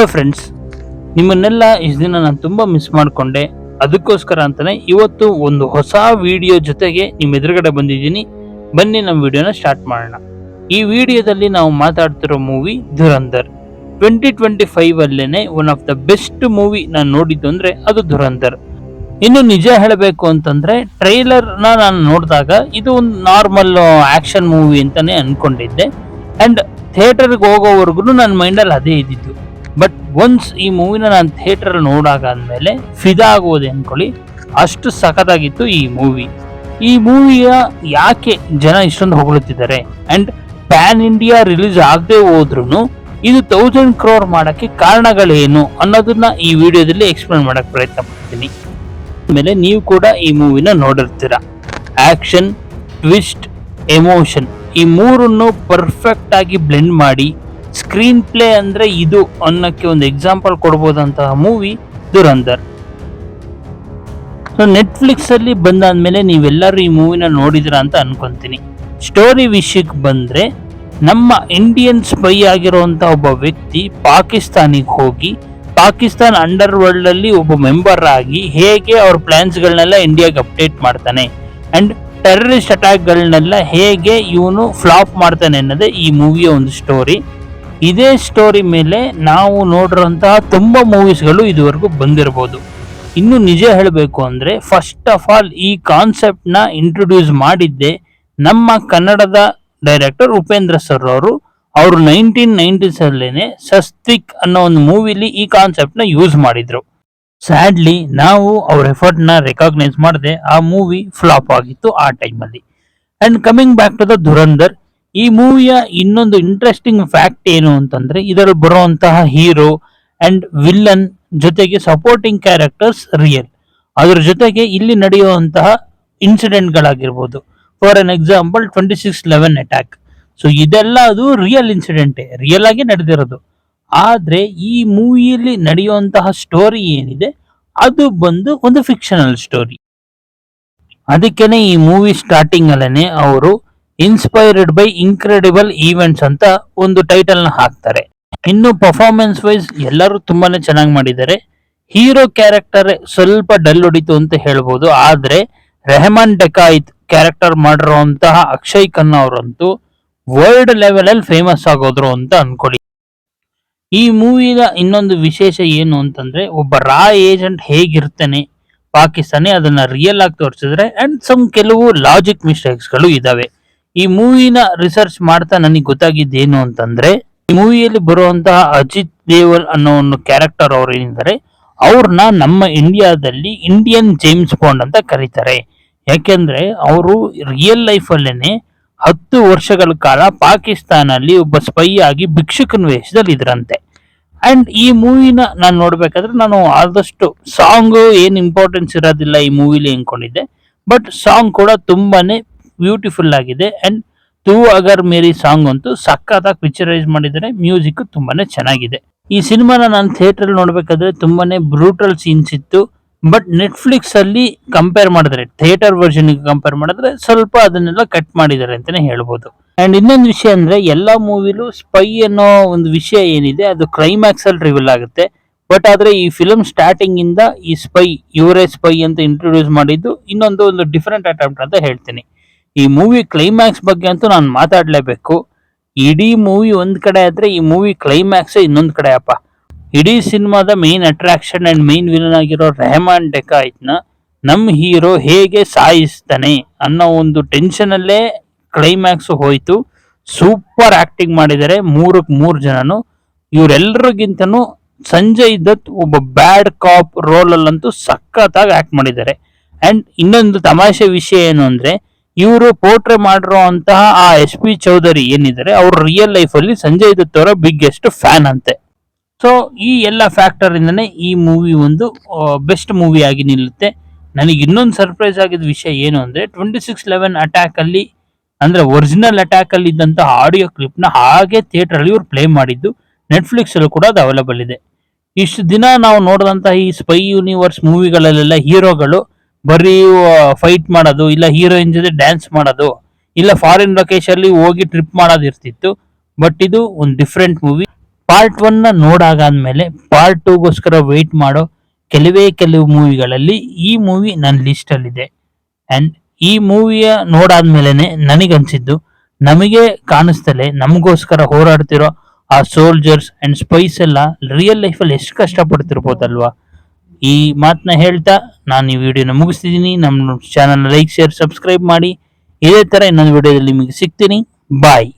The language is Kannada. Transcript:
ಹಲೋ ಫ್ರೆಂಡ್ಸ್, ನಿಮ್ಮನ್ನೆಲ್ಲ ಇಷ್ಟು ದಿನ ನಾನು ತುಂಬ ಮಿಸ್ ಮಾಡಿಕೊಂಡೆ. ಅದಕ್ಕೋಸ್ಕರ ಅಂತಾನೆ ಇವತ್ತು ಒಂದು ಹೊಸ ವಿಡಿಯೋ ಜೊತೆಗೆ ನಿಮ್ಮ ಎದುರುಗಡೆ ಬಂದಿದ್ದೀನಿ. ಬನ್ನಿ ನಮ್ಮ ವಿಡಿಯೋನ ಸ್ಟಾರ್ಟ್ ಮಾಡೋಣ. ಈ ವಿಡಿಯೋದಲ್ಲಿ ನಾವು ಮಾತಾಡ್ತಿರೋ ಮೂವಿ ಧುರಂಧರ್. 2025 ಅಲ್ಲೇನೆ one of the best movie ನಾನು ನೋಡಿದ್ದು ಅಂದ್ರೆ ಅದು ಧುರಂಧರ್. ಇನ್ನು ನಿಜ ಹೇಳಬೇಕು ಅಂತಂದ್ರೆ ಟ್ರೈಲರ್ನ ನಾನು ನೋಡಿದಾಗ ಇದು ಒಂದು ನಾರ್ಮಲ್ ಆಕ್ಷನ್ ಮೂವಿ ಅಂತಾನೆ ಅನ್ಕೊಂಡಿದ್ದೆ. ಅಂಡ್ ಥಿಯೇಟರ್ಗೆ ಹೋಗೋವರೆಗೂ ನನ್ನ ಮೈಂಡಲ್ಲಿ ಅದೇ ಇದ್ದಿತ್ತು. ಬಟ್ ಒನ್ಸ್ ಈ ಮೂವಿನ ನಾನು ಥಿಯೇಟರ್ ನೋಡಾಗಾದ್ಮೇಲೆ ಫಿದಾ ಆಗೋದೆ ಅನ್ಕೊಳ್ಳಿ, ಅಷ್ಟು ಸಖತ್ತಾಗಿತ್ತು ಈ ಮೂವಿ. ಈ ಮೂವಿಯ ಯಾಕೆ ಜನ ಇಷ್ಟೊಂದು ಹೊಗಳುತ್ತಿದ್ದಾರೆ ಅಂಡ್ ಪ್ಯಾನ್ ಇಂಡಿಯಾ ರಿಲೀಸ್ ಆಗದೆ ಹೋದ್ರು ಇದು 1000 crore ಮಾಡಕ್ಕೆ ಕಾರಣಗಳೇನು ಅನ್ನೋದನ್ನ ಈ ವಿಡಿಯೋದಲ್ಲಿ ಎಕ್ಸ್ಪ್ಲೇನ್ ಮಾಡಕ್ ಪ್ರಯತ್ನ ಪಡ್ತೀನಿ. ಆಮೇಲೆ ನೀವು ಕೂಡ ಈ ಮೂವಿನ ನೋಡಿರ್ತೀರ. ಆಕ್ಷನ್, ಟ್ವಿಸ್ಟ್, ಎಮೋಷನ್ ಈ ಮೂರನ್ನು ಪರ್ಫೆಕ್ಟ್ ಆಗಿ ಬ್ಲೆಂಡ್ ಮಾಡಿ ಸ್ಕ್ರೀನ್ ಪ್ಲೇ ಅಂದ್ರೆ ಇದು ಅನ್ನಕ್ಕೆ ಒಂದು ಎಕ್ಸಾಂಪಲ್ ಕೊಡ್ಬೋದಂತಹ ಮೂವಿ ಧುರಂಧರ್. ಸೊ ನೆಟ್ಫ್ಲಿಕ್ಸ್ ಅಲ್ಲಿ ಬಂದಾದ್ಮೇಲೆ ನೀವೆಲ್ಲರೂ ಈ ಮೂವಿನ ನೋಡಿದ್ರ ಅಂತ ಅನ್ಕೊಂತೀನಿ. ಸ್ಟೋರಿ ವಿಷಯಕ್ಕೆ ಬಂದ್ರೆ, ನಮ್ಮ ಇಂಡಿಯನ್ ಸ್ಪೈ ಆಗಿರುವಂತ ಒಬ್ಬ ವ್ಯಕ್ತಿ ಪಾಕಿಸ್ತಾನಿಗೆ ಹೋಗಿ ಪಾಕಿಸ್ತಾನ್ ಅಂಡರ್ ವರ್ಲ್ಡ್ ಅಲ್ಲಿ ಒಬ್ಬ ಮೆಂಬರ್ ಆಗಿ ಹೇಗೆ ಅವ್ರ ಪ್ಲಾನ್ಸ್ ಗಳನ್ನೆಲ್ಲ ಇಂಡಿಯಾಗೆ ಅಪ್ಡೇಟ್ ಮಾಡ್ತಾನೆ ಅಂಡ್ ಟೆರರಿಸ್ಟ್ ಅಟ್ಯಾಕ್ ಗಳನ್ನೆಲ್ಲ ಹೇಗೆ ಇವನು ಫ್ಲಾಪ್ ಮಾಡ್ತಾನೆ ಅನ್ನೋದೇ ಈ ಮೂವಿಯ ಒಂದು ಸ್ಟೋರಿ. ಇದೇ ಸ್ಟೋರಿ ಮೇಲೆ ನಾವು ನೋಡಿರೋಂತಹ ತುಂಬಾ ಮೂವೀಸ್ಗಳು ಇದುವರೆಗೂ ಬಂದಿರಬಹುದು. ಇನ್ನು ನಿಜ ಹೇಳಬೇಕು ಅಂದ್ರೆ ಫಸ್ಟ್ ಆಫ್ ಆಲ್ ಈ ಕಾನ್ಸೆಪ್ಟ್ ನ ಇಂಟ್ರೊಡ್ಯೂಸ್ ಮಾಡಿದ್ದೆ ನಮ್ಮ ಕನ್ನಡದ ಡೈರೆಕ್ಟರ್ ಉಪೇಂದ್ರ ಸರ್ ಅವರು. 1990s ಅಲ್ಲೇನೆ ಸಸ್ತಿಕ್ ಅನ್ನೋ ಒಂದು ಮೂವಿಲಿ ಈ ಕಾನ್ಸೆಪ್ಟ್ ನ ಯೂಸ್ ಮಾಡಿದ್ರು. ಸ್ಯಾಡ್ಲಿ ನಾವು ಅವ್ರ ಎಫರ್ಟ್ ನ ರೆಕಾಗ್ನೈಸ್ ಮಾಡದೆ ಆ ಮೂವಿ ಫ್ಲಾಪ್ ಆಗಿತ್ತು ಆ ಟೈಮಲ್ಲಿ. And coming back to the Dhurandhar, ಈ ಮೂವಿಯ ಇನ್ನೊಂದು ಇಂಟ್ರೆಸ್ಟಿಂಗ್ ಫ್ಯಾಕ್ಟ್ ಏನು ಅಂತಂದ್ರೆ ಇದರಲ್ಲಿ ಬರುವಂತಹ ಹೀರೋ ಅಂಡ್ ವಿಲ್ಲನ್ ಜೊತೆಗೆ ಸಪೋರ್ಟಿಂಗ್ ಕ್ಯಾರೆಕ್ಟರ್ಸ್ ರಿಯಲ್. ಅದ್ರ ಜೊತೆಗೆ ಇಲ್ಲಿ ನಡೆಯುವಂತಹ ಇನ್ಸಿಡೆಂಟ್ ಗಳಾಗಿರ್ಬೋದು. For an example 26/11 attack. So ಇದೆಲ್ಲ ಅದು ರಿಯಲ್ ಇನ್ಸಿಡೆಂಟೇ, ರಿಯಲ್ ಆಗಿ ನಡೆದಿರೋದು. ಆದ್ರೆ ಈ ಮೂವಿಯಲ್ಲಿ ನಡೆಯುವಂತಹ ಸ್ಟೋರಿ ಏನಿದೆ ಅದು ಬಂದು ಒಂದು ಫಿಕ್ಷನಲ್ ಸ್ಟೋರಿ. ಅದಕ್ಕೇನೆ ಈ ಮೂವಿ ಸ್ಟಾರ್ಟಿಂಗ್ ಅಲ್ಲೇನೆ ಅವರು ಇನ್ಸ್ಪೈರ್ಡ್ ಬೈ ಇನ್ಕ್ರೆಡಿಬಲ್ ಈವೆಂಟ್ಸ್ ಅಂತ ಒಂದು ಟೈಟಲ್ ನ ಹಾಕ್ತಾರೆ. ಇನ್ನು ಪರ್ಫಾರ್ಮೆನ್ಸ್ ವೈಸ್ ಎಲ್ಲರೂ ತುಂಬಾನೇ ಚೆನ್ನಾಗಿ ಮಾಡಿದ್ದಾರೆ. ಹೀರೋ ಕ್ಯಾರೆಕ್ಟರ್ ಸ್ವಲ್ಪ ಡಲ್ ಹೊಡಿತು ಅಂತ ಹೇಳ್ಬೋದು. ಆದ್ರೆ ರೆಹಮಾನ್ ಡೆಕಾಯಿತ್ ಕ್ಯಾರೆಕ್ಟರ್ ಮಾಡಿರುವಂತಹ ಅಕ್ಷಯ್ ಖನ್ನಾ ಅವರಂತೂ ವರ್ಲ್ಡ್ ಲೆವೆಲ್ ಅಲ್ಲಿ ಫೇಮಸ್ ಆಗೋದ್ರು ಅಂತ ಅನ್ಕೊಳ್ಳಿ. ಈ ಮೂವಿಯ ಇನ್ನೊಂದು ವಿಶೇಷ ಏನು ಅಂತಂದ್ರೆ ಒಬ್ಬ ರಾ ಏಜೆಂಟ್ ಹೇಗಿರ್ತಾನೆ ಪಾಕಿಸ್ತಾನಿ ಅದನ್ನ ರಿಯಲ್ ಆಗಿ ತೋರಿಸಿದ್ರೆ ಅಂಡ್ ಕೆಲವು ಲಾಜಿಕ್ ಮಿಸ್ಟೇಕ್ಸ್ ಗಳು ಇದಾವೆ. ಈ ಮೂವಿನ ರಿಸರ್ಚ್ ಮಾಡ್ತಾ ನನಗೆ ಗೊತ್ತಾಗಿದ್ದೇನು ಅಂತಂದ್ರೆ, ಈ ಮೂವಿಯಲ್ಲಿ ಬರುವಂತಹ ಅಜಿತ್ ದೇವಲ್ ಅನ್ನೋ ಒಂದು ಕ್ಯಾರೆಕ್ಟರ್ ಅವ್ರು ಏನಿದ್ದಾರೆ ಅವ್ರನ್ನ ನಮ್ಮ ಇಂಡಿಯಾದಲ್ಲಿ ಇಂಡಿಯನ್ ಜೇಮ್ಸ್ ಬಾಂಡ್ ಅಂತ ಕರೀತಾರೆ. ಯಾಕೆಂದ್ರೆ ಅವರು ರಿಯಲ್ ಲೈಫ್ ಅಲ್ಲೇನೆ 10 ವರ್ಷಗಳ ಕಾಲ ಪಾಕಿಸ್ತಾನಲ್ಲಿ ಒಬ್ಬ ಸ್ಪೈ ಆಗಿ ಭಿಕ್ಷುಕನ ವೇಷದಲ್ಲಿ ಇದ್ರಂತೆ. ಅಂಡ್ ಈ ಮೂವಿನ ನಾನು ನೋಡ್ಬೇಕಾದ್ರೆ ನಾನು ಆದಷ್ಟು ಸಾಂಗ್ ಏನ್ ಇಂಪಾರ್ಟೆನ್ಸ್ ಇರೋದಿಲ್ಲ ಈ ಮೂವಿಲಿ ಅನ್ಕೊಂಡಿದ್ದೆ. ಬಟ್ ಸಾಂಗ್ ಕೂಡ ತುಂಬಾನೇ ಬ್ಯೂಟಿಫುಲ್ ಆಗಿದೆ. ಅಂಡ್ ತೂ ಅಗರ್ ಮೇರಿ ಸಾಂಗ್ ಅಂತೂ ಸಖತ್ತಾಗಿ ಪಿಕ್ಚರೈಸ್ ಮಾಡಿದ್ದಾರೆ. ಮ್ಯೂಸಿಕ್ ತುಂಬಾನೇ ಚೆನ್ನಾಗಿದೆ. ಈ ಸಿನಿಮಾನ ನಾನು ಥಿಯೇಟರ್ ನೋಡ್ಬೇಕಾದ್ರೆ ತುಂಬಾನೇ ಬ್ರೂಟಲ್ ಸೀನ್ಸ್ ಇತ್ತು. ಬಟ್ ನೆಟ್ಫ್ಲಿಕ್ಸ್ ಅಲ್ಲಿ ಕಂಪೇರ್ ಮಾಡಿದ್ರೆ ಥಿಯೇಟರ್ ವರ್ಷನ್ ಕಂಪೇರ್ ಮಾಡಿದ್ರೆ ಸ್ವಲ್ಪ ಅದನ್ನೆಲ್ಲ ಕಟ್ ಮಾಡಿದ್ದಾರೆ ಅಂತಾನೆ ಹೇಳ್ಬೋದು. ಅಂಡ್ ಇನ್ನೊಂದು ವಿಷಯ ಅಂದ್ರೆ ಎಲ್ಲಾ ಮೂವಿಲೂ ಸ್ಪೈ ಅನ್ನೋ ಒಂದು ವಿಷಯ ಏನಿದೆ ಅದು ಕ್ಲೈಮ್ಯಾಕ್ಸ್ ಅಲ್ಲಿ ರಿವೀಲ್ ಆಗುತ್ತೆ. ಬಟ್ ಆದ್ರೆ ಈ ಫಿಲ್ಮ್ ಸ್ಟಾರ್ಟಿಂಗ್ ಇಂದ ಈ ಸ್ಪೈ ಇವರೇ ಸ್ಪೈ ಅಂತ ಇಂಟ್ರೊಡ್ಯೂಸ್ ಮಾಡಿದ್ದು ಒಂದು ಡಿಫರೆಂಟ್ ಅಟೆಂಪ್ಟ್ ಅಂತ ಹೇಳ್ತೀನಿ. ಈ ಮೂವಿ ಕ್ಲೈಮ್ಯಾಕ್ಸ್ ಬಗ್ಗೆ ಅಂತೂ ನಾನು ಮಾತಾಡ್ಲೇಬೇಕು. ಇಡೀ ಮೂವಿ ಒಂದ್ ಕಡೆ ಆದ್ರೆ ಈ ಮೂವಿ ಕ್ಲೈಮ್ಯಾಕ್ಸ್ ಇನ್ನೊಂದ್ ಕಡೆ ಅಪ್ಪ. ಇಡೀ ಸಿನಿಮಾದ main attraction and main villain ಆಗಿರೋ ರೆಹಮಾನ್ ಡೆಕಾಯಿತ್ ನ ನಮ್ ಹೀರೋ ಹೇಗೆ ಸಾಯಿಸ್ತಾನೆ ಅನ್ನೋ ಒಂದು ಟೆನ್ಷನ್ ಅಲ್ಲೇ ಕ್ಲೈಮ್ಯಾಕ್ಸ್ ಹೋಯ್ತು. ಸೂಪರ್ ಆಕ್ಟಿಂಗ್ ಮಾಡಿದ್ದಾರೆ 3 ಜನನು. ಇವರೆಲ್ಲರಿಗಿಂತನೂ ಸಂಜಯ್ ದತ್ ಒಬ್ಬ ಬ್ಯಾಡ್ ಕಾಪ್ ರೋಲ್ ಅಲ್ಲಂತೂ ಸಖತ್ತಾಗಿ ಆಕ್ಟ್ ಮಾಡಿದ್ದಾರೆ. ಅಂಡ್ ಇನ್ನೊಂದು ತಮಾಷೆ ವಿಷಯ ಏನು ಅಂದ್ರೆ ಇವರು ಪೋರ್ಟ್ರೇ ಮಾಡಿರುವಂತಹ ಆ SP ಚೌಧರಿ ಏನಿದ್ದಾರೆ ಅವ್ರ ರಿಯಲ್ ಲೈಫ್ ಅಲ್ಲಿ ಸಂಜಯ್ ದತ್ ಅವರ ಬಿಗ್ಗೆಸ್ಟ್ ಫ್ಯಾನ್ ಅಂತೆ. ಸೊ ಈ ಎಲ್ಲ ಫ್ಯಾಕ್ಟರ್ ಇಂದನೇ ಈ ಮೂವಿ ಒಂದು ಬೆಸ್ಟ್ ಮೂವಿ ಆಗಿ ನಿಲ್ಲುತ್ತೆ. ನನಗೆ ಇನ್ನೊಂದು ಸರ್ಪ್ರೈಸ್ ಆಗಿದ್ದ ವಿಷಯ ಏನು ಅಂದ್ರೆ 26/11 ಅಟ್ಯಾಕ್ ಅಲ್ಲಿ ಅಂದ್ರೆ ಒರಿಜಿನಲ್ ಅಟ್ಯಾಕ್ ಅಲ್ಲಿ ಇದ್ದಂತ ಆಡಿಯೋ ಕ್ಲಿಪ್ ನ ಹಾಗೆ ಥಿಯೇಟರ್ ಅಲ್ಲಿ ಇವ್ರು ಪ್ಲೇ ಮಾಡಿದ್ದು ನೆಟ್ಫ್ಲಿಕ್ಸ್ ಅಲ್ಲೂ ಕೂಡ ಅದು ಅವೈಲೇಬಲ್ ಇದೆ. ಇಷ್ಟು ದಿನ ನಾವು ನೋಡಿದಂತಹ ಈ ಸ್ಪೈ ಯೂನಿವರ್ಸ್ ಮೂವಿಗಳಲ್ಲೆಲ್ಲ ಹೀರೋಗಳು ಬರೀ ಫೈಟ್ ಮಾಡೋದು, ಇಲ್ಲ ಹೀರೋಯಿನ್ ಜೊತೆ ಡ್ಯಾನ್ಸ್ ಮಾಡೋದು, ಇಲ್ಲ ಫಾರಿನ್ ಲೊಕೇಶನ್ ಅಲ್ಲಿ ಹೋಗಿ ಟ್ರಿಪ್ ಮಾಡೋದು ಇರ್ತಿತ್ತು. ಬಟ್ ಇದು ಒಂದು ಡಿಫ್ರೆಂಟ್ ಮೂವಿ. ಪಾರ್ಟ್ 1 ನೋಡಾಗಾದ್ಮೇಲೆ ಪಾರ್ಟ್ 2ಗೋಸ್ಕರ ವೆಯ್ಟ್ ಮಾಡೋ ಕೆಲವು ಮೂವಿಗಳಲ್ಲಿ ಈ ಮೂವಿ ನನ್ನ ಲಿಸ್ಟ್ ಅಲ್ಲಿದೆ. ಅಂಡ್ ಈ ಮೂವಿಯ ನೋಡಾದ್ಮೇಲೆನೆ ನನಗನ್ಸಿದ್ದು, ನಮಗೆ ಕಾಣಿಸ್ತಲೇ ನಮಗೋಸ್ಕರ ಹೋರಾಡ್ತಿರೋ ಆ ಸೋಲ್ಜರ್ಸ್ ಅಂಡ್ ಸ್ಪೈಸ್ ಎಲ್ಲ ರಿಯಲ್ ಲೈಫಲ್ಲಿ ಎಷ್ಟು ಕಷ್ಟಪಡ್ತಿರ್ಬೋದಲ್ವಾ. ಈ ಮಾತನ್ನ ಹೇಳ್ತಾ ನಾನು ಈ ವಿಡಿಯೋನ ಮುಗಿಸ್ತಿದ್ದೀನಿ. ನಮ್ಮ ಚಾನಲ್ ಲೈಕ್, ಶೇರ್, ಸಬ್ಸ್ಕ್ರೈಬ್ ಮಾಡಿ. ಇದೇ ತರ ಇನ್ನೊಂದು ವಿಡಿಯೋದಲ್ಲಿ ನಿಮಗೆ ಸಿಗ್ತೀನಿ. ಬಾಯ್.